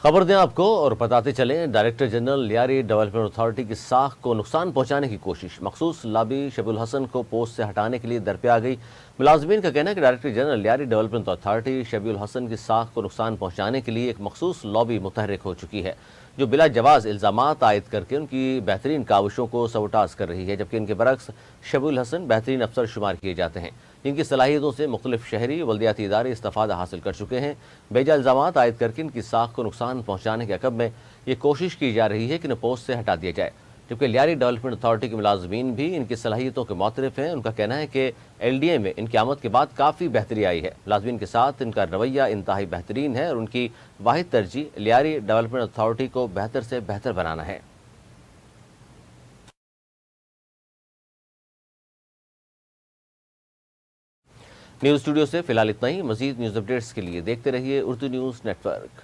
خبر دیں آپ کو اور بتاتے چلیں، director general Lyari development authority کی ساکھ کو نقصان پہنچانے کی کوشش، مخصوص لابی شبیب الحسن کو پوسٹ سے ہٹانے کے لیے درپے آ گئی۔ ملازمین کا کہنا ہے کہ director general Lyari development authority Shabib al-Hasan کی ساکھ کو نقصان پہنچانے کے لیے ایک مخصوص لابی متحرک ہو چکی ہے، جو بلا جواز الزامات عائد کر کے ان کی بہترین کاوشوں کو سبوٹاژ کر رہی ہے، جبکہ ان کے برعکس شبیب الحسن بہترین افسر شمار کیے جاتے ہیں، جن کی صلاحیتوں سے مختلف شہری بلدیاتی ادارے استفادہ حاصل کر چکے ہیں۔ بیجا الزامات عائد کر کے ان کی ساکھ کو نقصان پہنچانے کے عقب میں یہ کوشش کی جا رہی ہے کہ انہیں پوسٹ سے ہٹا دیا جائے، جبکہ لیاری ڈیولپمنٹ اتھارٹی کے ملازمین بھی ان کی صلاحیتوں کے معترف ہیں۔ ان کا کہنا ہے کہ ایل ڈی اے میں ان کی آمد کے بعد کافی بہتری آئی ہے، ملازمین کے ساتھ ان کا رویہ انتہائی بہترین ہے اور ان کی واحد ترجیح لیاری ڈیولپمنٹ اتھارٹی کو بہتر سے بہتر بنانا ہے۔ نیوز اسٹوڈیو سے فی الحال اتنا ہی۔ مزید نیوز اپڈیٹس کے لیے دیکھتے رہیے اردو نیوز نیٹ ورک۔